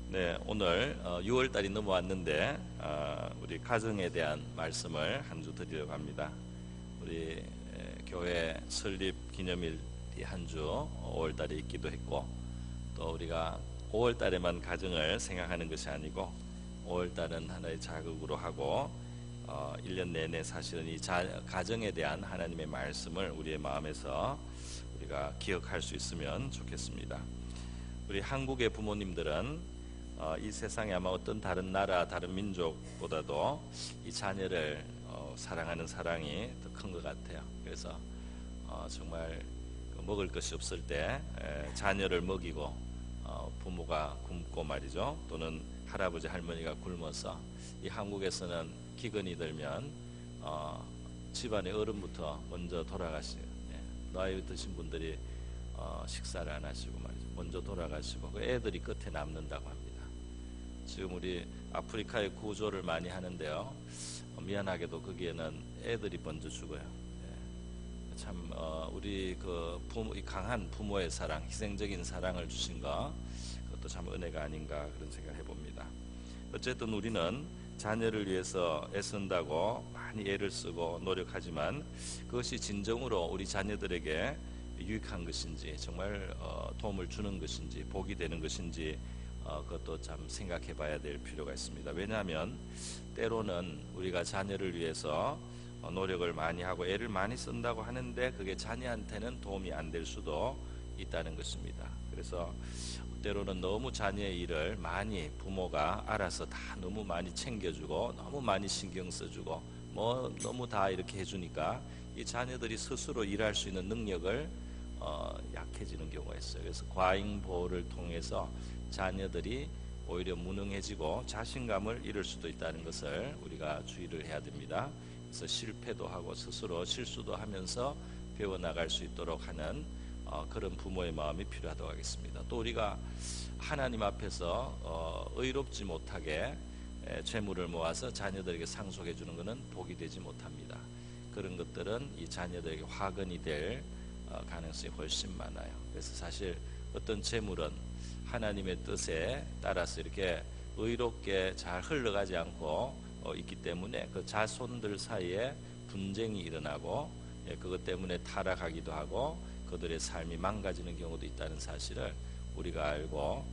네, 오늘 6월 달이 넘어왔는데 우리 가정에 대한 말씀을 한 주 드리려고 합니다. 우리 교회 설립 기념일이 한 주 5월 달에 있기도 했고, 또 우리가 5월 달에만 가정을 생각하는 것이 아니고 5월 달은 하나의 자극으로 하고 1년 내내 사실은 이 가정에 대한 하나님의 말씀을 우리의 마음에서 우리가 기억할 수 있으면 좋겠습니다. 우리 한국의 부모님들은 이 세상에 아마 어떤 다른 나라, 다른 민족보다도 이 자녀를 사랑하는 사랑이 더 큰 것 같아요. 그래서 정말 먹을 것이 없을 때 자녀를 먹이고, 부모가 굶고 말이죠, 또는 할아버지 할머니가 굶어서, 이 한국에서는 기근이 들면 집안의 어른부터 먼저 돌아가시고, 나이 드신 분들이 식사를 안 하시고 말이죠, 먼저 돌아가시고 그 애들이 끝에 남는다고 합니다. 지금 우리 아프리카의 구조를 많이 하는데요, 미안하게도 거기에는 애들이 먼저 죽어요. 참 우리 그 이 강한 부모의 사랑, 희생적인 사랑을 주신 거, 그것도 참 은혜가 아닌가 그런 생각을 해봅니다. 어쨌든 우리는 자녀를 위해서 애쓴다고 많이 애를 쓰고 노력하지만 그것이 진정으로 우리 자녀들에게 유익한 것인지, 정말 도움을 주는 것인지, 복이 되는 것인지, 그것도 참 생각해 봐야 될 필요가 있습니다. 왜냐하면 때로는 우리가 자녀를 위해서 노력을 많이 하고 애를 많이 쓴다고 하는데 그게 자녀한테는 도움이 안 될 수도 있다는 것입니다. 그래서 때로는 너무 자녀의 일을 많이 부모가 알아서 다 너무 많이 챙겨주고 너무 많이 신경 써주고 너무 다 이렇게 해주니까 이 자녀들이 스스로 일할 수 있는 능력을 약해지는 경우가 있어요. 그래서 과잉 보호를 통해서 자녀들이 오히려 무능해지고 자신감을 잃을 수도 있다는 것을 우리가 주의를 해야 됩니다. 그래서 실패도 하고 스스로 실수도 하면서 배워나갈 수 있도록 하는 그런 부모의 마음이 필요하다고 하겠습니다. 또 우리가 하나님 앞에서 의롭지 못하게 재물을 모아서 자녀들에게 상속해 주는 것은 복이 되지 못합니다. 그런 것들은 이 자녀들에게 화근이 될 가능성이 훨씬 많아요. 그래서 사실 어떤 재물은 하나님의 뜻에 따라서 이렇게 의롭게 잘 흘러가지 않고 있기 때문에 그 자손들 사이에 분쟁이 일어나고, 그것 때문에 타락하기도 하고 그들의 삶이 망가지는 경우도 있다는 사실을 우리가 알고,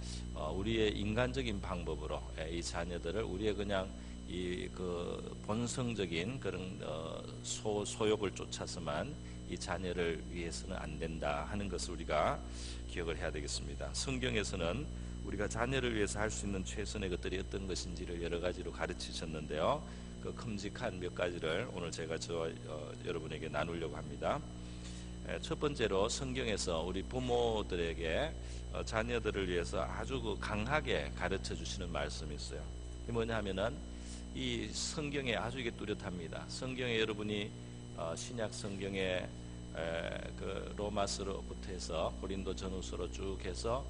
우리의 인간적인 방법으로 이 자녀들을 우리의 그냥 이 그 본성적인 그런 소욕을 쫓아서만 이 자녀를 위해서는 안 된다 하는 것을 우리가 기억을 해야 되겠습니다. 성경에서는 우리가 자녀를 위해서 할 수 있는 최선의 것들이 어떤 것인지를 여러 가지로 가르치셨는데요, 그 큼직한 몇 가지를 오늘 제가 여러분에게 나누려고 합니다. 첫 번째로 성경에서 우리 부모들에게 자녀들을 위해서 아주 강하게 가르쳐 주시는 말씀이 있어요. 이게 뭐냐 하면은 이 성경에 아주 이게 뚜렷합니다. 성경에 여러분이 신약 성경에 그 로마서로부터 해서 고린도 전후서로 쭉 해서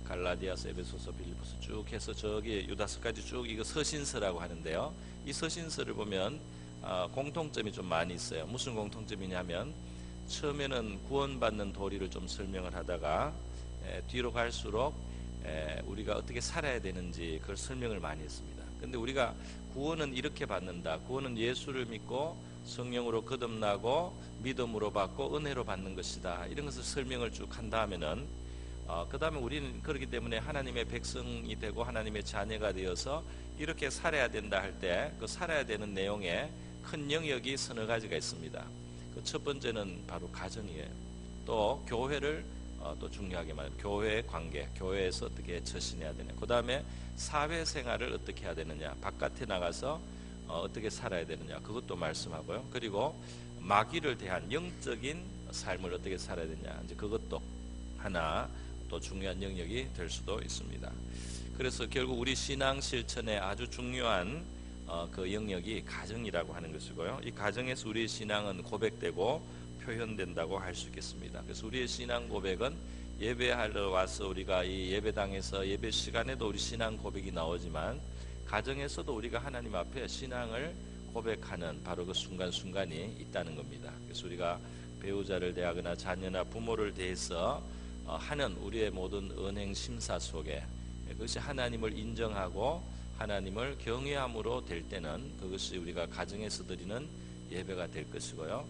갈라디아서, 에베소서, 빌립보서 쭉 해서 저기 유다서까지 쭉 이거 서신서라고 하는데요, 이 서신서를 보면 공통점이 좀 많이 있어요. 무슨 공통점이냐면 처음에는 구원받는 도리를 좀 설명을 하다가 뒤로 갈수록 우리가 어떻게 살아야 되는지 그걸 설명을 많이 했습니다. 근데 우리가 구원은 이렇게 받는다, 구원은 예수를 믿고 성령으로 거듭나고 믿음으로 받고 은혜로 받는 것이다, 이런 것을 설명을 쭉 한 다음에는 그 다음에 우리는 그렇기 때문에 하나님의 백성이 되고 하나님의 자녀가 되어서 이렇게 살아야 된다 할 때 그 살아야 되는 내용에 큰 영역이 서너 가지가 있습니다. 그 첫 번째는 바로 가정이에요. 또 교회를 또 중요하게 말해요. 교회의 관계, 교회에서 어떻게 처신해야 되냐, 그 다음에 사회생활을 어떻게 해야 되느냐, 바깥에 나가서 어떻게 살아야 되느냐, 그것도 말씀하고요. 그리고 마귀를 대한 영적인 삶을 어떻게 살아야 되냐, 이제 그것도 하나 또 중요한 영역이 될 수도 있습니다. 그래서 결국 우리 신앙 실천에 아주 중요한 그 영역이 가정이라고 하는 것이고요, 이 가정에서 우리의 신앙은 고백되고 표현된다고 할 수 있겠습니다. 그래서 우리의 신앙 고백은 예배하러 와서 우리가 이 예배당에서 예배 시간에도 우리 신앙 고백이 나오지만 가정에서도 우리가 하나님 앞에 신앙을 고백하는 바로 그 순간순간이 있다는 겁니다. 그래서 우리가 배우자를 대하거나 자녀나 부모를 대해서 하는 우리의 모든 언행 심사 속에 그것이 하나님을 인정하고 하나님을 경외함으로 될 때는 그것이 우리가 가정에서 드리는 예배가 될 것이고요.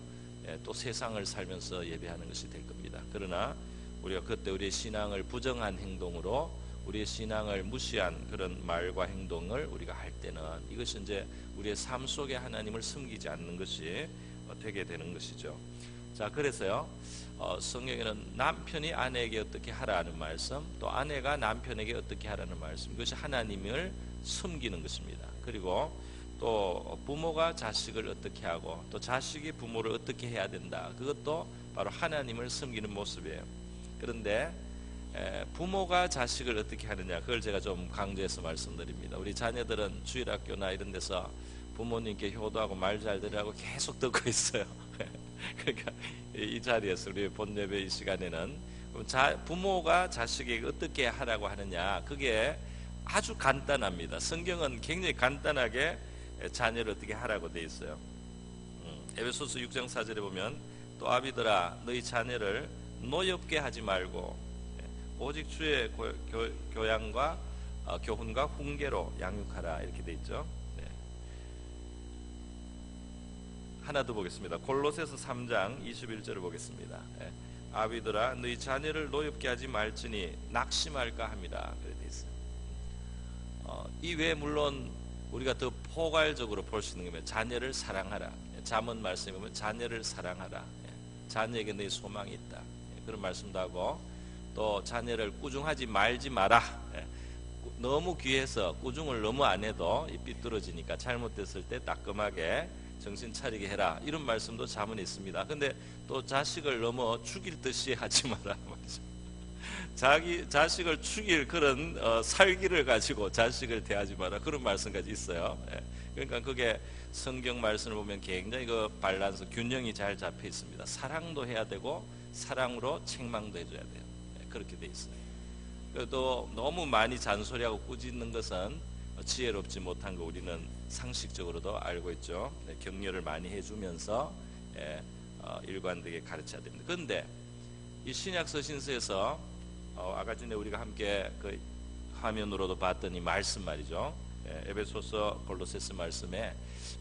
또 세상을 살면서 예배하는 것이 될 겁니다. 그러나 우리가 그때 우리의 신앙을 부정한 행동으로 우리의 신앙을 무시한 그런 말과 행동을 우리가 할 때는 이것이 이제 우리의 삶 속에 하나님을 섬기지 않는 것이 되게 되는 것이죠. 자, 그래서요, 성경에는 남편이 아내에게 어떻게 하라는 말씀, 또 아내가 남편에게 어떻게 하라는 말씀, 이것이 하나님을 섬기는 것입니다. 그리고 또 부모가 자식을 어떻게 하고 또 자식이 부모를 어떻게 해야 된다, 그것도 바로 하나님을 섬기는 모습이에요. 그런데 부모가 자식을 어떻게 하느냐, 그걸 제가 좀 강조해서 말씀드립니다. 우리 자녀들은 주일학교나 이런 데서 부모님께 효도하고 말 잘 들으라고 계속 듣고 있어요. 그러니까 이 자리에서 우리 본예배 이 시간에는 부모가 자식에게 어떻게 하라고 하느냐, 그게 아주 간단합니다. 성경은 굉장히 간단하게 자녀를 어떻게 하라고 돼 있어요. 에베소서 6장 4절에 보면 또 아비들아 너희 자녀를 노엽게 하지 말고 오직 주의 교양과 교훈과 훈계로 양육하라, 이렇게 돼 있죠. 하나 더 보겠습니다. 골로새서 3장 21절을 보겠습니다. 아비들아 너희 자녀를 노엽게 하지 말지니 낙심할까 함이라, 그렇게 돼 있어요. 이 외에 물론 우리가 더 포괄적으로 볼 수 있는 게 자녀를 사랑하라. 잠언 말씀에 보면 자녀를 사랑하라. 자녀에게 내 소망이 있다. 그런 말씀도 하고, 또 자녀를 꾸중하지 말지 마라. 너무 귀해서 꾸중을 너무 안 해도 삐뚤어지니까 잘못됐을 때 따끔하게 정신 차리게 해라, 이런 말씀도 잠언에 있습니다. 근데 또 자식을 너무 죽일 듯이 하지 마라 말이죠. 자기 자식을 죽일 그런 살기를 가지고 자식을 대하지 마라, 그런 말씀까지 있어요. 그러니까 그게 성경 말씀을 보면 굉장히 그 밸런스, 균형이 잘 잡혀 있습니다. 사랑도 해야 되고 사랑으로 책망도 해줘야 돼요. 그렇게 돼 있어요. 또 너무 많이 잔소리하고 꾸짖는 것은 지혜롭지 못한 거 우리는 상식적으로도 알고 있죠. 격려를 많이 해주면서 일관되게 가르쳐야 됩니다. 그런데 이 신약 서신서에서 아까 전에 우리가 함께 그 화면으로도 봤던 이 말씀 말이죠. 에베소서 골로새서 말씀에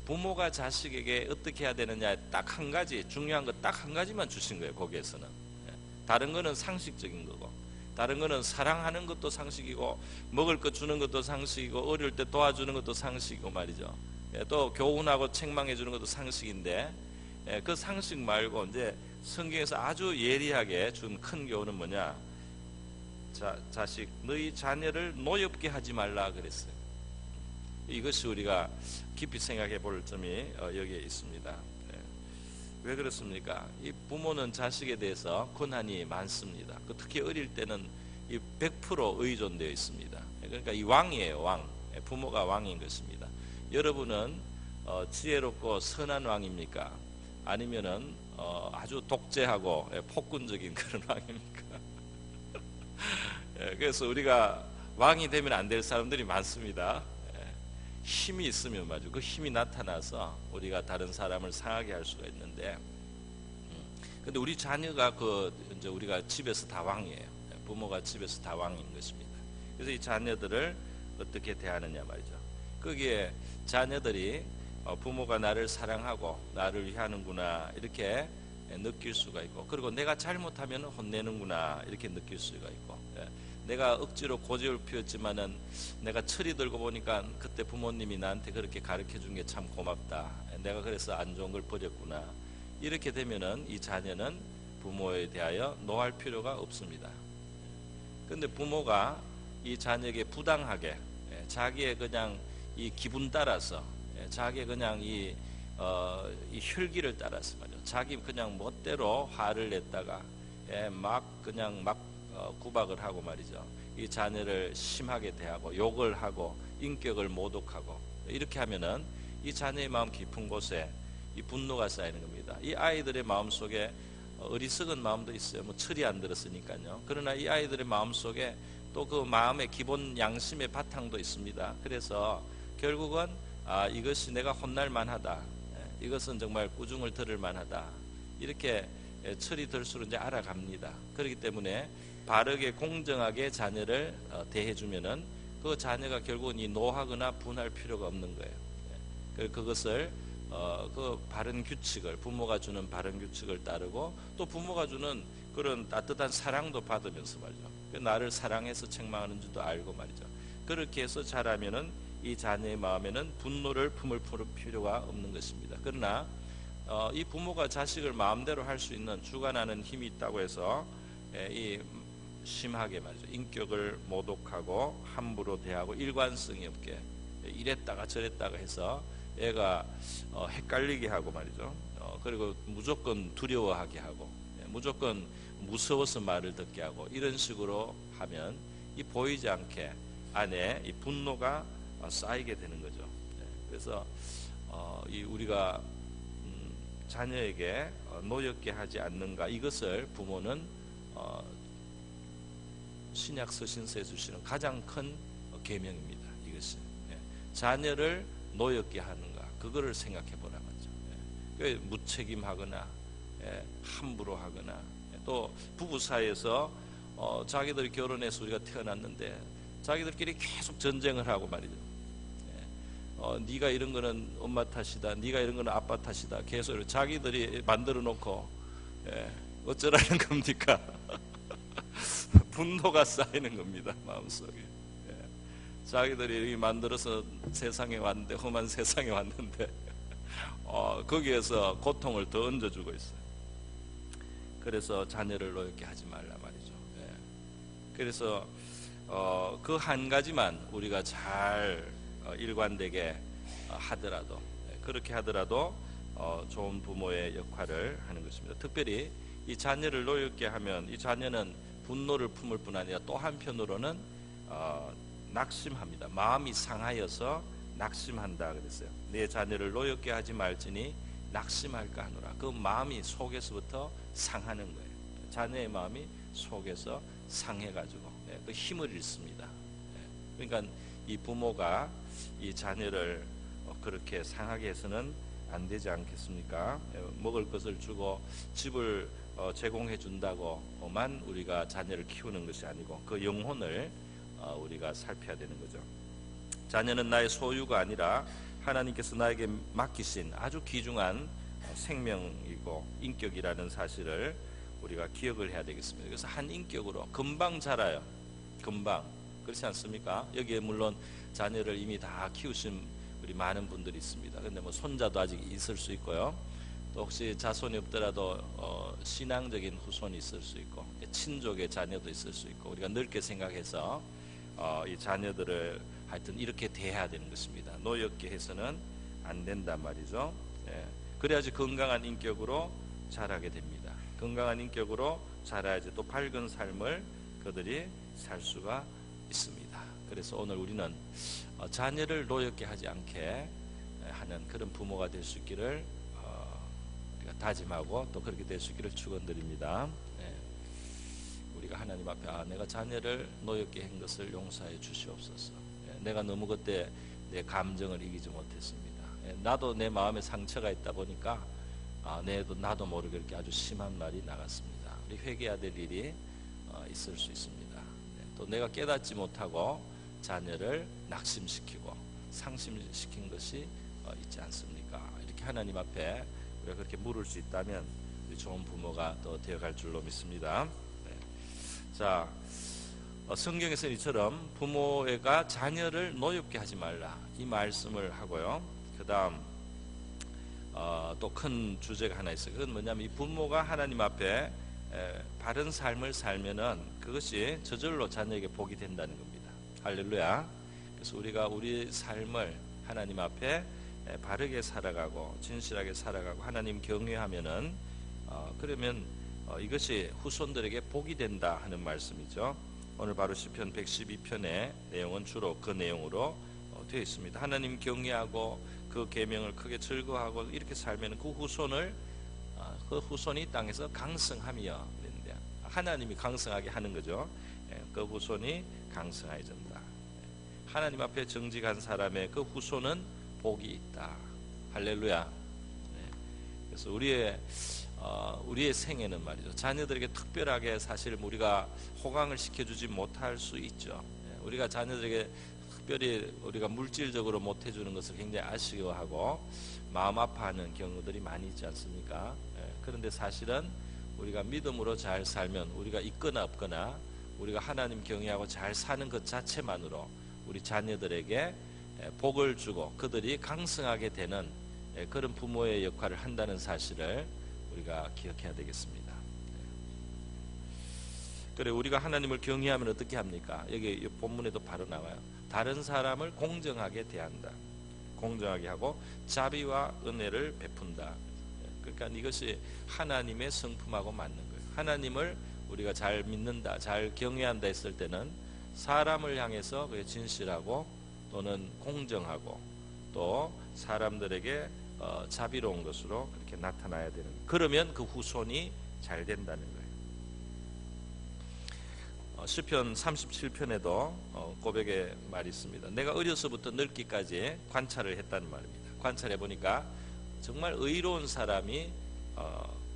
부모가 자식에게 어떻게 해야 되느냐, 딱 한 가지, 중요한 거 딱 한 가지만 주신 거예요. 거기에서는 다른 거는 상식적인 거고, 다른 거는 사랑하는 것도 상식이고, 먹을 것 주는 것도 상식이고, 어릴 때 도와주는 것도 상식이고 말이죠. 또 교훈하고 책망해 주는 것도 상식인데, 그 상식 말고 이제 성경에서 아주 예리하게 준 큰 교훈은 뭐냐? 자식 너희 자녀를 노엽게 하지 말라 그랬어요. 이것이 우리가 깊이 생각해 볼 점이 여기에 있습니다. 왜 그렇습니까? 이 부모는 자식에 대해서 권한이 많습니다. 특히 어릴 때는 이 100% 의존되어 있습니다. 그러니까 이 왕이에요, 왕. 부모가 왕인 것입니다. 여러분은 지혜롭고 선한 왕입니까? 아니면은 아주 독재하고 폭군적인 그런 왕입니까? 그래서 우리가 왕이 되면 안 될 사람들이 많습니다. 힘이 있으면 말이죠. 그 힘이 나타나서 우리가 다른 사람을 상하게 할 수가 있는데, 근데 우리 자녀가 이제 우리가 집에서 다 왕이에요. 부모가 집에서 다 왕인 것입니다. 그래서 이 자녀들을 어떻게 대하느냐 말이죠. 거기에 자녀들이 부모가 나를 사랑하고 나를 위하는구나, 이렇게 느낄 수가 있고, 그리고 내가 잘못하면 혼내는구나, 이렇게 느낄 수가 있고, 내가 억지로 고집을 피웠지만은 내가 철이 들고 보니까 그때 부모님이 나한테 그렇게 가르쳐 준 게 참 고맙다, 내가 그래서 안 좋은 걸 버렸구나, 이렇게 되면은 이 자녀는 부모에 대하여 노할 필요가 없습니다. 그런데 부모가 이 자녀에게 부당하게 자기의 그냥 이 기분 따라서, 자기의 그냥 이 혈기를 따라서 말이죠. 자기 그냥 멋대로 화를 냈다가 막 구박을 하고 말이죠. 이 자녀를 심하게 대하고 욕을 하고 인격을 모독하고, 이렇게 하면은 이 자녀의 마음 깊은 곳에 이 분노가 쌓이는 겁니다. 이 아이들의 마음 속에 어리석은 마음도 있어요. 뭐 철이 안 들었으니까요. 그러나 이 아이들의 마음 속에 또 그 마음의 기본 양심의 바탕도 있습니다. 그래서 결국은 이것이 내가 혼날 만하다, 이것은 정말 꾸중을 들을 만하다, 이렇게 철이 들수록 이제 알아갑니다. 그렇기 때문에 바르게 공정하게 자녀를 대해주면은 그 자녀가 결국은 이 노하거나 분할 필요가 없는 거예요. 그것을 그 바른 규칙을, 부모가 주는 바른 규칙을 따르고 또 부모가 주는 그런 따뜻한 사랑도 받으면서 말이죠. 나를 사랑해서 책망하는 줄도 알고 말이죠. 그렇게 해서 자라면은 이 자녀의 마음에는 분노를 품을 필요가 없는 것입니다. 그러나 이 부모가 자식을 마음대로 할 수 있는 주관하는 힘이 있다고 해서 이 심하게 말이죠. 인격을 모독하고 함부로 대하고 일관성이 없게 이랬다가 저랬다가 해서 애가 헷갈리게 하고 말이죠. 그리고 무조건 두려워하게 하고 무조건 무서워서 말을 듣게 하고 이런 식으로 하면 이 보이지 않게 안에 이 분노가 쌓이게 되는 거죠. 그래서 이 우리가 자녀에게 노엽게 하지 않는가, 이것을 부모는 신약 서신서에 주시는 가장 큰 계명입니다. 이것이 자녀를 노엽게 하는가, 그거를 생각해 보라 말이죠. 무책임하거나 함부로 하거나, 또 부부 사이에서 자기들이 결혼해서 우리가 태어났는데 자기들끼리 계속 전쟁을 하고 말이죠. 네가 이런 거는 엄마 탓이다, 네가 이런 거는 아빠 탓이다, 계속 자기들이 만들어 놓고 어쩌라는 겁니까? 분노가 쌓이는 겁니다, 마음속에. 자기들이 이렇게 만들어서 세상에 왔는데, 험한 세상에 왔는데 거기에서 고통을 더 얹어주고 있어요. 그래서 자녀를 노엽게 하지 말라 말이죠. 그래서 그 한 가지만 우리가 잘 일관되게 하더라도, 그렇게 하더라도 좋은 부모의 역할을 하는 것입니다. 특별히 이 자녀를 노엽게 하면 이 자녀는 분노를 품을 뿐 아니라 또 한편으로는 낙심합니다. 마음이 상하여서 낙심한다 그랬어요. 내 자녀를 노엽게 하지 말지니 낙심할까 하노라. 그 마음이 속에서부터 상하는 거예요. 자녀의 마음이 속에서 상해가지고 그 힘을 잃습니다. 그러니까 이 부모가 이 자녀를 그렇게 상하게 해서는 안 되지 않겠습니까? 먹을 것을 주고 집을 제공해 준다고만 우리가 자녀를 키우는 것이 아니고 그 영혼을 우리가 살펴야 되는 거죠. 자녀는 나의 소유가 아니라 하나님께서 나에게 맡기신 아주 귀중한 생명이고 인격이라는 사실을 우리가 기억을 해야 되겠습니다. 그래서 한 인격으로 금방 자라요. 금방. 그렇지 않습니까? 여기에 물론 자녀를 이미 다 키우신 우리 많은 분들이 있습니다. 근데 뭐 손자도 아직 있을 수 있고요. 또 혹시 자손이 없더라도 신앙적인 후손이 있을 수 있고 친족의 자녀도 있을 수 있고, 우리가 넓게 생각해서 이 자녀들을 하여튼 이렇게 대해야 되는 것입니다. 노엽게 해서는 안 된단 말이죠. 그래야지 건강한 인격으로 자라게 됩니다. 건강한 인격으로 자라야지 또 밝은 삶을 그들이 살 수가 있습니다. 그래서 오늘 우리는 자녀를 노엽게 하지 않게 하는 그런 부모가 될 수 있기를 우리가 다짐하고 또 그렇게 될 수 있기를 축원드립니다. 우리가 하나님 앞에 내가 자녀를 노엽게 한 것을 용서해 주시옵소서. 내가 너무 그때 내 감정을 이기지 못했습니다. 나도 내 마음에 상처가 있다 보니까 나도 모르게 이렇게 아주 심한 말이 나갔습니다. 우리 회개해야 될 일이 있을 수 있습니다. 또 내가 깨닫지 못하고 자녀를 낙심시키고 상심시킨 것이 있지 않습니까? 이렇게 하나님 앞에 우리가 그렇게 물을 수 있다면 우리 좋은 부모가 또 되어갈 줄로 믿습니다. 자, 성경에서 이처럼 부모가 자녀를 노엽게 하지 말라 이 말씀을 하고요. 그 다음 또 큰 주제가 하나 있어요. 그건 뭐냐면 이 부모가 하나님 앞에 바른 삶을 살면은 그것이 저절로 자녀에게 복이 된다는 겁니다. 할렐루야. 그래서 우리가 우리 삶을 하나님 앞에 바르게 살아가고 진실하게 살아가고 하나님 경외하면은 그러면 이것이 후손들에게 복이 된다 하는 말씀이죠. 오늘 바로 시편 112편의 내용은 주로 그 내용으로 되어 있습니다. 하나님 경외하고 그 계명을 크게 즐거워하고 이렇게 살면 그 후손이 땅에서 강성하며 그랬는데 하나님이 강성하게 하는 거죠. 그 후손이 강성해진다. 하나님 앞에 정직한 사람의 그 후손은 복이 있다. 할렐루야. 그래서 우리의 우리의 생애는 말이죠. 자녀들에게 특별하게 사실 우리가 호강을 시켜주지 못할 수 있죠. 우리가 자녀들에게 특별히 우리가 물질적으로 못 해주는 것을 굉장히 아쉬워하고 마음 아파하는 경우들이 많이 있지 않습니까? 그런데 사실은 우리가 믿음으로 잘 살면 우리가 있거나 없거나 우리가 하나님 경외하고 잘 사는 것 자체만으로 우리 자녀들에게 복을 주고 그들이 강성하게 되는 그런 부모의 역할을 한다는 사실을 우리가 기억해야 되겠습니다. 그래, 우리가 하나님을 경외하면 어떻게 합니까? 여기 본문에도 바로 나와요. 다른 사람을 공정하게 대한다. 공정하게 하고 자비와 은혜를 베푼다. 그러니까 이것이 하나님의 성품하고 맞는 거예요. 하나님을 우리가 잘 믿는다, 잘 경외한다 했을 때는 사람을 향해서 진실하고 또는 공정하고 또 사람들에게 자비로운 것으로 그렇게 나타나야 되는, 그러면 그 후손이 잘 된다는 거예요. 시편 37편에도 고백의 말이 있습니다. 내가 어려서부터 늙기까지 관찰을 했다는 말입니다. 관찰해 보니까 정말 의로운 사람이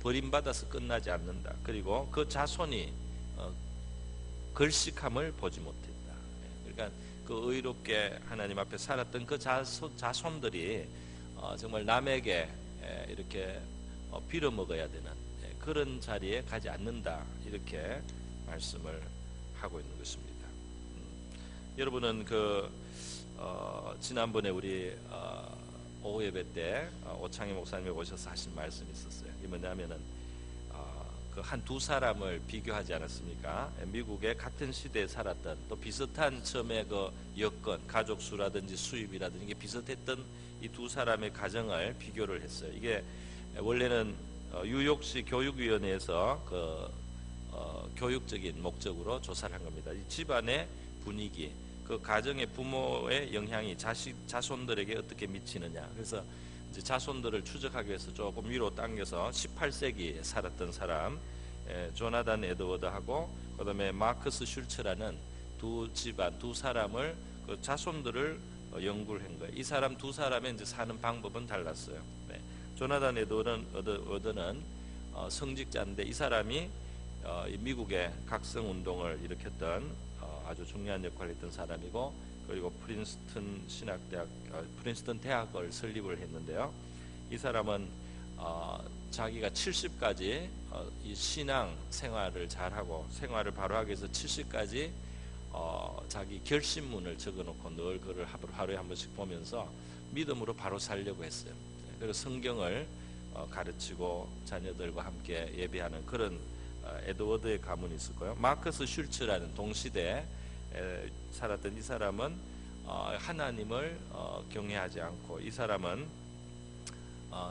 버림받아서 끝나지 않는다. 그리고 그 자손이 걸식함을 보지 못했다. 그러니까 그 의롭게 하나님 앞에 살았던 그 자손들이 정말 남에게 이렇게 빌어먹어야 되는 그런 자리에 가지 않는다. 이렇게 말씀을 하고 있는 것입니다. 여러분은 지난번에 우리 오후 예배 때 오창희 목사님이 오셔서 하신 말씀이 있었어요. 이게 뭐냐면은 그 한 두 사람을 비교하지 않았습니까? 미국의 같은 시대에 살았던 또 비슷한 처음에 그 여건, 가족 수라든지 수입이라든지 이게 비슷했던 이 두 사람의 가정을 비교를 했어요. 이게 원래는 뉴욕시 교육위원회에서 교육적인 목적으로 조사를 한 겁니다. 이 집안의 분위기, 그 가정의 부모의 영향이 자손들에게 어떻게 미치느냐. 그래서 이제 자손들을 추적하기 위해서 조금 위로 당겨서 18세기에 살았던 사람 조나단 에드워드하고 그다음에 마커스 슐츠라는 두 집안 두 사람을 그 자손들을 연구를 한 거예요. 이 사람 두 사람의 이제 사는 방법은 달랐어요. 조나단 에드워드는 성직자인데 이 사람이 미국의 각성 운동을 일으켰던 아주 중요한 역할을 했던 사람이고, 그리고 프린스턴 대학을 설립을 했는데요. 이 사람은 자기가 70까지 이 신앙 생활을 잘하고 생활을 바로 하기 위해서 70까지 자기 결심문을 적어놓고 늘 그걸 하루에 한 번씩 보면서 믿음으로 바로 살려고 했어요. 그리고 성경을 가르치고 자녀들과 함께 예배하는 그런 에드워드의 가문이 있었고요. 마커스 슐츠라는 동시대에 살았던 이 사람은 하나님을 경외하지 않고, 이 사람은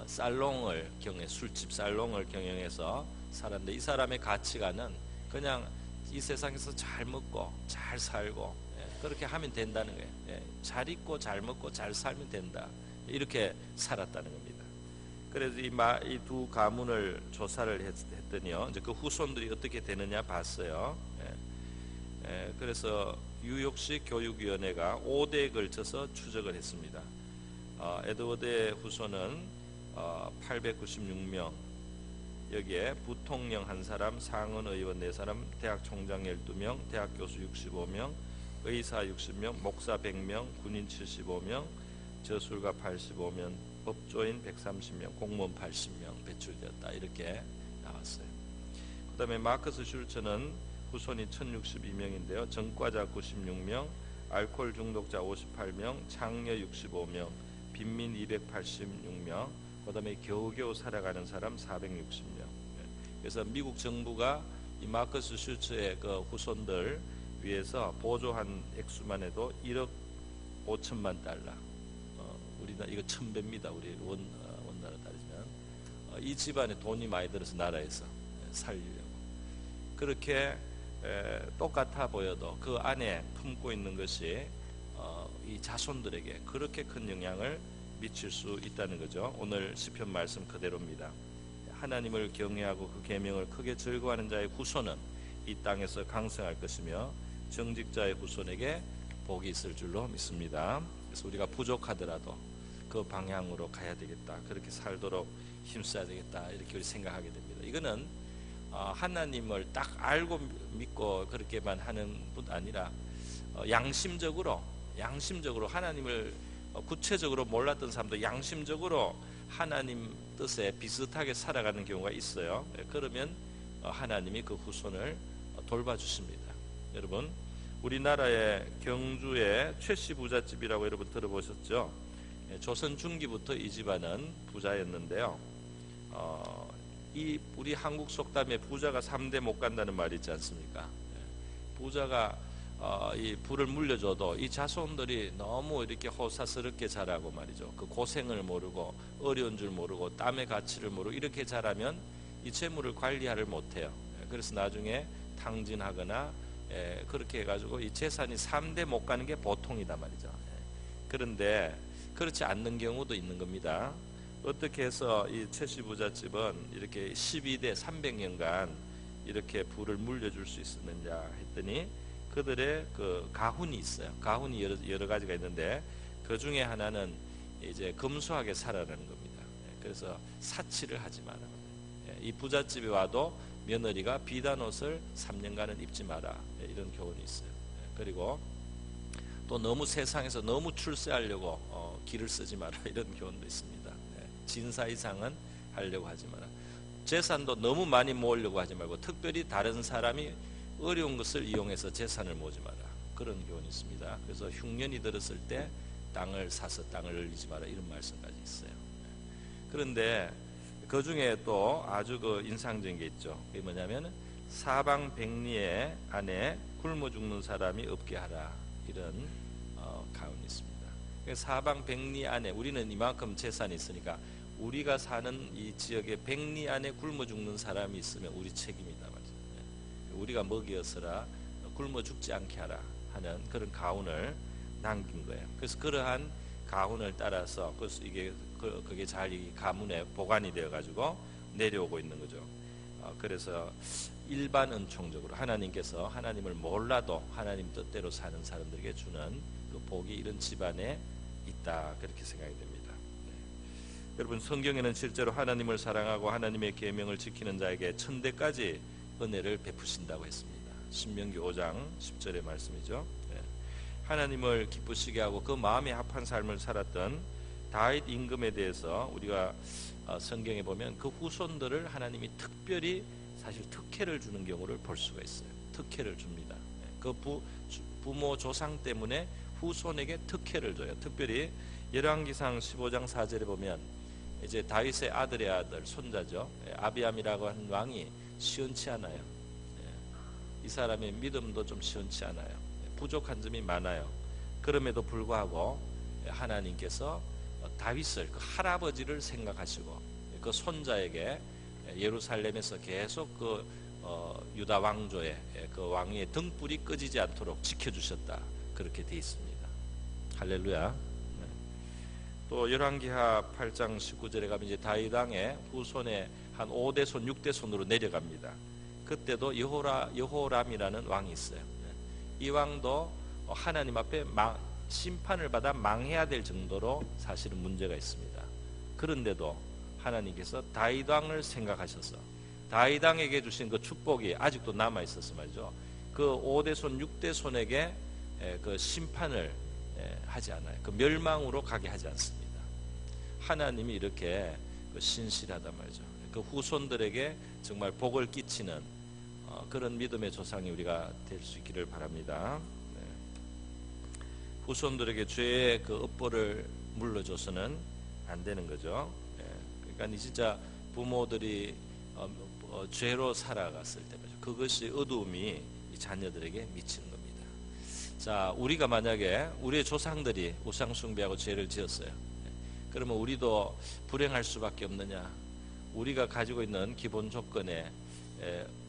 살롱을 술집 살롱을 경영해서 살았는데, 이 사람의 가치관은 그냥 이 세상에서 잘 먹고 잘 살고 그렇게 하면 된다는 거예요. 잘 입고 잘 먹고 잘 살면 된다, 이렇게 살았다는 겁니다. 그래서 이 두 가문을 조사를 했더니요, 이제 그 후손들이 어떻게 되느냐 봤어요. 그래서 뉴욕시 교육위원회가 5대에 걸쳐서 추적을 했습니다. 에드워드의 후손은 896명, 여기에 부통령 1사람, 상원의원 4사람, 대학 총장 12명, 대학 교수 65명, 의사 60명, 목사 100명, 군인 75명, 저술가 85명, 법조인 130명, 공무원 80명 배출되었다, 이렇게 나왔어요. 그 다음에 마커스 슐츠는 후손이 1062명인데요 전과자 96명, 알코올 중독자 58명, 장녀 65명, 빈민 286명, 그 다음에 겨우겨우 살아가는 사람 460명. 그래서 미국 정부가 이 마커스 슐츠의 그 후손들 위해서 보조한 액수만 해도 1억 5천만 달러. 우리나라 이거 1000배입니다. 우리 원나라 따지면 이 집안에 돈이 많이 들어서 나라에서 살리려고. 그렇게 똑같아 보여도 그 안에 품고 있는 것이 이 자손들에게 그렇게 큰 영향을 미칠 수 있다는 거죠. 오늘 시편 말씀 그대로입니다. 하나님을 경외하고 그 계명을 크게 즐거워하는 자의 후손은 이 땅에서 강성할 것이며 정직자의 후손에게 복이 있을 줄로 믿습니다. 그래서 우리가 부족하더라도 그 방향으로 가야 되겠다. 그렇게 살도록 힘써야 되겠다. 이렇게 우리 생각하게 됩니다. 이거는 하나님을 딱 알고 믿고 그렇게만 하는 분 아니라 양심적으로 하나님을 구체적으로 몰랐던 사람도 양심적으로 하나님 뜻에 비슷하게 살아가는 경우가 있어요. 그러면 하나님이 그 후손을 돌봐주십니다. 여러분, 우리나라의 경주의 최씨 부잣집이라고 여러분 들어보셨죠? 조선 중기부터 이 집안은 부자였는데요. 이 우리 한국 속담에 부자가 3대 못 간다는 말이 있지 않습니까? 부자가 이 부를 물려줘도 이 자손들이 너무 이렇게 호사스럽게 자라고 말이죠. 그 고생을 모르고 어려운 줄 모르고 땀의 가치를 모르고 이렇게 자라면 이 재물을 관리하를 못해요. 그래서 나중에 탕진하거나 그렇게 해가지고 이 재산이 3대 못 가는 게 보통이다 말이죠. 그런데 그렇지 않는 경우도 있는 겁니다. 어떻게 해서 이 최씨 부잣집은 이렇게 12대 300년간 이렇게 부를 물려줄 수 있었느냐 했더니 그들의 그 가훈이 있어요. 가훈이 여러 가지가 있는데 그 중에 하나는 이제 검소하게 살아라는 겁니다. 그래서 사치를 하지 마라. 이 부잣집에 와도 며느리가 비단 옷을 3년간은 입지 마라. 이런 교훈이 있어요. 그리고 또 너무 세상에서 너무 출세하려고 기를 쓰지 마라. 이런 교훈도 있습니다. 진사 이상은 하려고 하지 마라. 재산도 너무 많이 모으려고 하지 말고 특별히 다른 사람이 어려운 것을 이용해서 재산을 모으지 마라. 그런 교훈이 있습니다. 그래서 흉년이 들었을 때 땅을 사서 땅을 늘리지 마라. 이런 말씀까지 있어요. 그런데 그 중에 또 아주 그 인상적인 게 있죠. 그게 뭐냐면 사방백리의 안에 굶어 죽는 사람이 없게 하라. 이런 가훈이 있습니다. 사방백리 안에 우리는 이만큼 재산이 있으니까 우리가 사는 이 지역의 백리 안에 굶어 죽는 사람이 있으면 우리 책임이다 말이죠. 우리가 먹이어서라 굶어 죽지 않게 하라 하는 그런 가훈을 남긴 거예요. 그래서 그러한 가훈을 따라서 그래서 이게 그게 잘 이 가문에 보관이 되어 가지고 내려오고 있는 거죠. 그래서 일반 은총적으로 하나님께서 하나님을 몰라도 하나님 뜻대로 사는 사람들에게 주는 그 복이 이런 집안에 있다 그렇게 생각이 됩니다. 여러분, 성경에는 실제로 하나님을 사랑하고 하나님의 계명을 지키는 자에게 천대까지 은혜를 베푸신다고 했습니다. 신명기 5장 10절의 말씀이죠. 하나님을 기쁘시게 하고 그 마음에 합한 삶을 살았던 다윗 임금에 대해서 우리가 성경에 보면 그 후손들을 하나님이 특별히 사실 특혜를 주는 경우를 볼 수가 있어요. 특혜를 줍니다. 그 부모 조상 때문에 후손에게 특혜를 줘요. 특별히 열왕기상 15장 4절에 보면 이제 다윗의 아들의 아들 손자죠. 아비암이라고 하는 왕이 시원치 않아요. 이 사람의 믿음도 좀 시원치 않아요. 부족한 점이 많아요. 그럼에도 불구하고 하나님께서 다윗을 그 할아버지를 생각하시고 그 손자에게 예루살렘에서 계속 그 유다 왕조의 그 왕의 등불이 꺼지지 않도록 지켜주셨다 그렇게 되어 있습니다. 할렐루야. 또 열왕기하 8장 19절에 가면 이제 다윗 왕의 후손의 한 5대 손 6대 손으로 내려갑니다. 그때도 여호람이라는 왕이 있어요. 이 왕도 하나님 앞에 심판을 받아 망해야 될 정도로 사실은 문제가 있습니다. 그런데도 하나님께서 다윗 왕을 생각하셔서 다윗 왕에게 주신 그 축복이 아직도 남아 있어서 말이죠. 그 5대 손 6대 손에게 그 심판을 하지 않아요. 그 멸망으로 가게 하지 않습니다. 하나님이 이렇게 신실하단 말이죠. 그 후손들에게 정말 복을 끼치는 그런 믿음의 조상이 우리가 될 수 있기를 바랍니다. 후손들에게 죄의 그 업보를 물러줘서는 안 되는 거죠. 그러니까 진짜 부모들이 죄로 살아갔을 때 그것이 어두움이 자녀들에게 미치는 겁니다. 자, 우리가 만약에 우리의 조상들이 우상 숭배하고 죄를 지었어요. 그러면 우리도 불행할 수밖에 없느냐? 우리가 가지고 있는 기본 조건에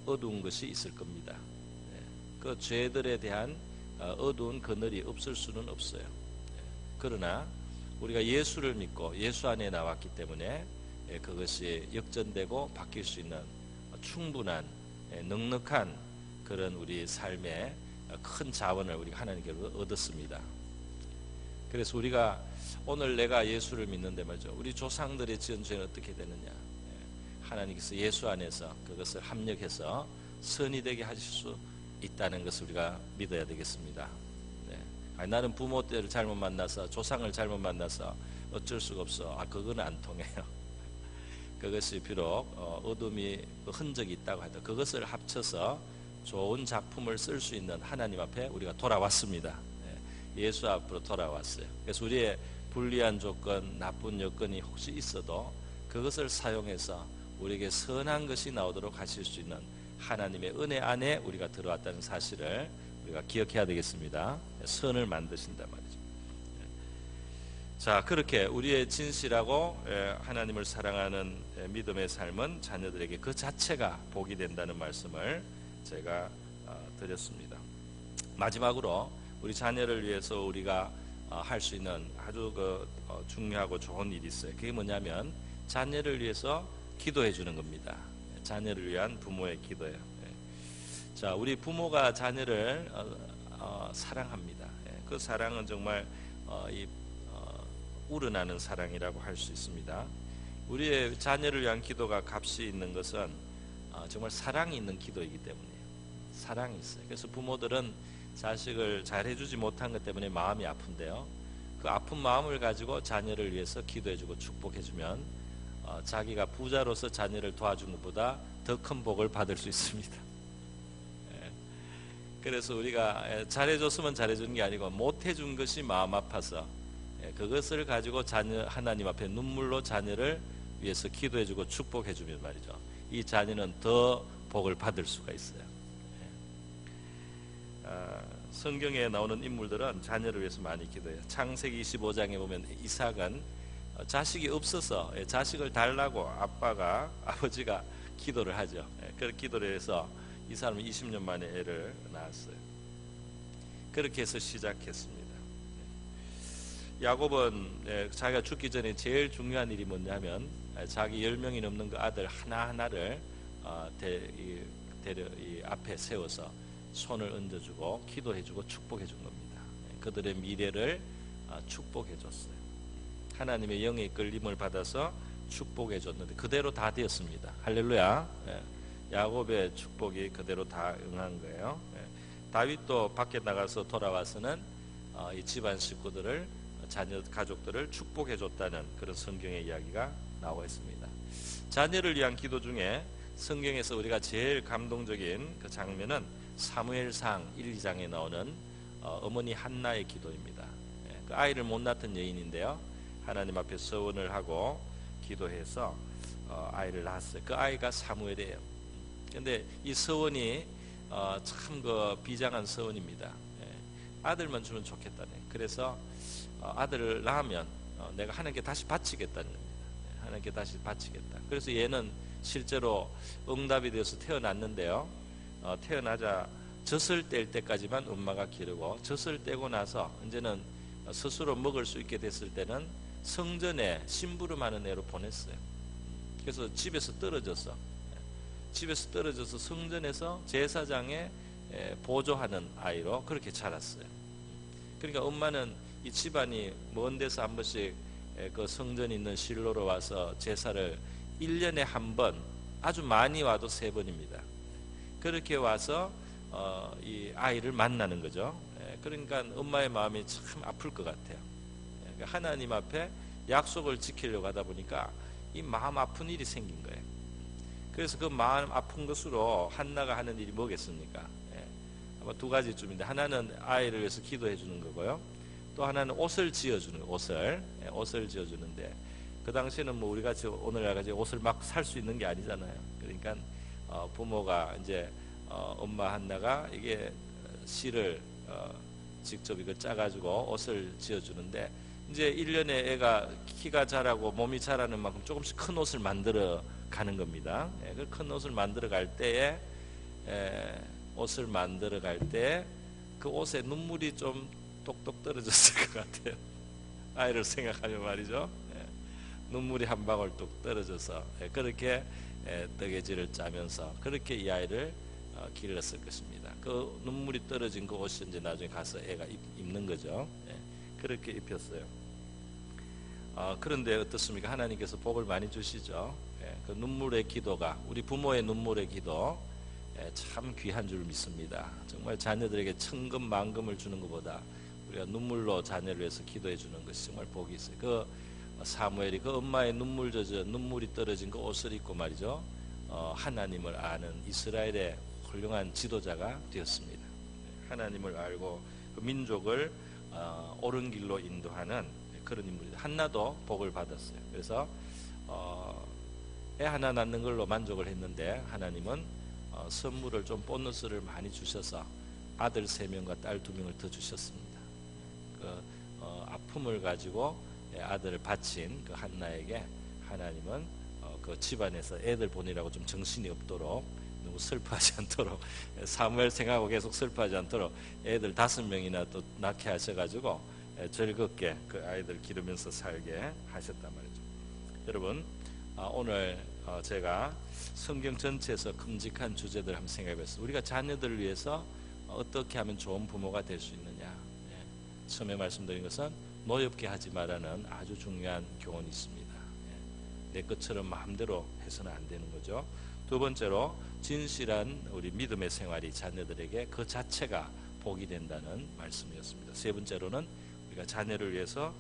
어두운 것이 있을 겁니다. 그 죄들에 대한 어두운 그늘이 없을 수는 없어요. 그러나 우리가 예수를 믿고 예수 안에 나왔기 때문에 그것이 역전되고 바뀔 수 있는 충분한 넉넉한 그런 우리 삶의 큰 자원을 우리가 하나님께로 얻었습니다. 그래서 우리가 오늘 내가 예수를 믿는데 말이죠. 우리 조상들의 지은 죄는 어떻게 되느냐? 하나님께서 예수 안에서 그것을 합력해서 선이 되게 하실 수 있다는 것을 우리가 믿어야 되겠습니다. 아니, 나는 부모 때를 잘못 만나서 조상을 잘못 만나서 어쩔 수가 없어. 그건 안 통해요. 그것이 비록 어둠이 흔적이 있다고 하더라도 그것을 합쳐서 좋은 작품을 쓸 수 있는 하나님 앞에 우리가 돌아왔습니다. 예수 앞으로 돌아왔어요. 그래서 우리의 불리한 조건, 나쁜 여건이 혹시 있어도 그것을 사용해서 우리에게 선한 것이 나오도록 하실 수 있는 하나님의 은혜 안에 우리가 들어왔다는 사실을 우리가 기억해야 되겠습니다. 선을 만드신단 말이죠. 자, 그렇게 우리의 진실하고 하나님을 사랑하는 믿음의 삶은 자녀들에게 그 자체가 복이 된다는 말씀을 제가 드렸습니다. 마지막으로 우리 자녀를 위해서 우리가 할 수 있는 아주 중요하고 좋은 일이 있어요. 그게 뭐냐면 자녀를 위해서 기도해 주는 겁니다. 자녀를 위한 부모의 기도예요. 자, 우리 부모가 자녀를 사랑합니다. 그 사랑은 정말 우러나는 사랑이라고 할 수 있습니다. 우리의 자녀를 위한 기도가 값이 있는 것은 정말 사랑이 있는 기도이기 때문이에요. 사랑이 있어요. 그래서 부모들은 자식을 잘해주지 못한 것 때문에 마음이 아픈데요. 그 아픈 마음을 가지고 자녀를 위해서 기도해주고 축복해주면 자기가 부자로서 자녀를 도와준 것보다 더 큰 복을 받을 수 있습니다. 그래서 우리가 잘해줬으면 잘해주는 게 아니고 못해준 것이 마음 아파서 그것을 가지고 자녀 하나님 앞에 눈물로 자녀를 위해서 기도해주고 축복해주면 말이죠. 이 자녀는 더 복을 받을 수가 있어요. 성경에 나오는 인물들은 자녀를 위해서 많이 기도해요. 창세기 25장에 보면 이삭은 자식이 없어서 자식을 달라고 아버지가 기도를 하죠. 그 기도를 해서 이 사람은 20년 만에 애를 낳았어요. 그렇게 해서 시작했습니다. 야곱은 자기가 죽기 전에 제일 중요한 일이 뭐냐면 자기 10명이 넘는 그 아들 하나하나를 앞에 세워서 손을 얹어주고 기도해주고 축복해준 겁니다. 그들의 미래를 축복해줬어요. 하나님의 영의 끌림을 받아서 축복해줬는데 그대로 다 되었습니다. 할렐루야. 야곱의 축복이 그대로 다 응한 거예요. 다윗도 밖에 나가서 돌아와서는 이 집안 식구들을 자녀 가족들을 축복해줬다는 그런 성경의 이야기가 나와 있습니다. 자녀를 위한 기도 중에 성경에서 우리가 제일 감동적인 그 장면은 사무엘상 1, 2장에 나오는 어머니 한나의 기도입니다. 그 아이를 못 낳던 여인인데요. 하나님 앞에 서원을 하고 기도해서 아이를 낳았어요. 그 아이가 사무엘이에요. 그런데 이 서원이 참 비장한 서원입니다. 아들만 주면 좋겠다네. 그래서 아들을 낳으면 내가 하나님께 다시 바치겠다는 겁니다. 하나님께 다시 바치겠다. 그래서 얘는 실제로 응답이 되어서 태어났는데요. 태어나자 젖을 뗄 때까지만 엄마가 기르고 젖을 떼고 나서 이제는 스스로 먹을 수 있게 됐을 때는 성전에 심부름하는 애로 보냈어요. 그래서 집에서 떨어져서 성전에서 제사장에 보조하는 아이로 그렇게 자랐어요. 그러니까 엄마는 이 집안이 먼 데서 한 번씩 그 성전이 있는 실로로 와서 제사를 1년에 한 번, 아주 많이 와도 3번입니다. 그렇게 와서 이 아이를 만나는 거죠. 그러니까 엄마의 마음이 참 아플 것 같아요. 하나님 앞에 약속을 지키려고 하다 보니까 이 마음 아픈 일이 생긴 거예요. 그래서 그 마음 아픈 것으로 한나가 하는 일이 뭐겠습니까? 아마 2가지쯤인데 하나는 아이를 위해서 기도해 주는 거고요. 또 하나는 옷을 지어주는 옷을 지어주는데 그 당시에는 뭐 우리가 오늘날 가지고 옷을 막 살 수 있는 게 아니잖아요. 그러니까 부모가 이제 엄마 한나가 이게 실을 직접 이걸 짜가지고 옷을 지어주는데 이제 1년에 애가 키가 자라고 몸이 자라는 만큼 조금씩 큰 옷을 만들어 가는 겁니다. 그 큰 옷을 만들어 갈 때에 그 옷에 눈물이 좀 똑똑 떨어졌을 것 같아요. 아이를 생각하면 말이죠. 눈물이 한 방울 뚝 떨어져서 그렇게 뜨개질을 짜면서 그렇게 이 아이를 길렀을 것입니다. 그 눈물이 떨어진 그 옷이 이제 나중에 가서 애가 입는 거죠. 그렇게 입혔어요. 그런데 어떻습니까? 하나님께서 복을 많이 주시죠. 그 눈물의 기도가, 우리 부모의 눈물의 기도, 참 귀한 줄 믿습니다. 정말 자녀들에게 천금 만금을 주는 것보다 우리가 눈물로 자녀를 위해서 기도해 주는 것이 정말 복이 있어요. 그 사무엘이 그 엄마의 눈물 젖어 눈물이 떨어진 그 옷을 입고 말이죠, 하나님을 아는 이스라엘의 훌륭한 지도자가 되었습니다. 하나님을 알고 그 민족을 옳은 길로 인도하는 그런 인물이다. 한나도 복을 받았어요. 그래서 애 하나 낳는 걸로 만족을 했는데 하나님은 선물을 좀 보너스를 많이 주셔서 아들 3명과 딸 2명을 더 주셨습니다. 그 아픔을 가지고 아들을 바친 그 한나에게 하나님은 그 집안에서 애들 보내라고 좀 정신이 없도록, 너무 슬퍼하지 않도록, 사무엘 생각하고 계속 슬퍼하지 않도록 애들 5명이나 또 낳게 하셔가지고 즐겁게 그 아이들 기르면서 살게 하셨단 말이죠. 여러분, 오늘 제가 성경 전체에서 끔찍한 주제들 한번 생각해봤습니다. 우리가 자녀들을 위해서 어떻게 하면 좋은 부모가 될 수 있느냐. 처음에 말씀드린 것은 노엽게 하지 말라는 아주 중요한 교훈이 있습니다. 내 것처럼 마음대로 해서는 안 되는 거죠. 두 번째로, 진실한 우리 믿음의 생활이 자녀들에게 그 자체가 복이 된다는 말씀이었습니다. 세 번째로는 우리가 자녀를 위해서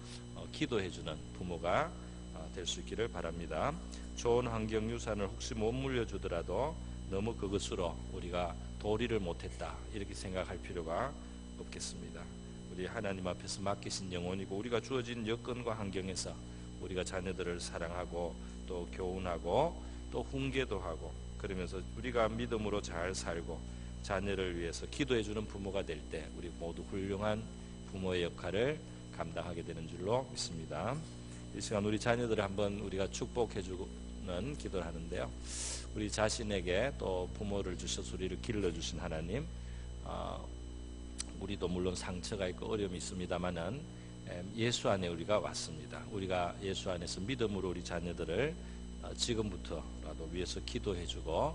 기도해주는 부모가 될 수 있기를 바랍니다. 좋은 환경 유산을 혹시 못 물려주더라도 너무 그것으로 우리가 도리를 못했다 이렇게 생각할 필요가 없겠습니다. 우리 하나님 앞에서 맡기신 영혼이고 우리가 주어진 여건과 환경에서 우리가 자녀들을 사랑하고 또 교훈하고 또 훈계도 하고, 그러면서 우리가 믿음으로 잘 살고 자녀를 위해서 기도해주는 부모가 될 때 우리 모두 훌륭한 부모의 역할을 감당하게 되는 줄로 믿습니다. 이 시간 우리 자녀들을 한번 우리가 축복해주는 기도를 하는데요, 우리 자신에게 또 부모를 주셔서 우리를 길러주신 하나님, 우리도 물론 상처가 있고 어려움이 있습니다만은 예수 안에 우리가 왔습니다. 우리가 예수 안에서 믿음으로 우리 자녀들을 지금부터라도 위해서 기도해주고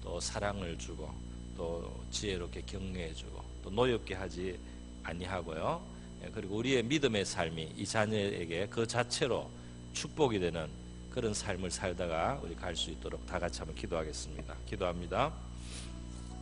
또 사랑을 주고 또 지혜롭게 격려해주고 또 노엽게 하지 아니하고요, 그리고 우리의 믿음의 삶이 이 자녀에게 그 자체로 축복이 되는 그런 삶을 살다가 우리 갈 수 있도록 다 같이 한번 기도하겠습니다. 기도합니다.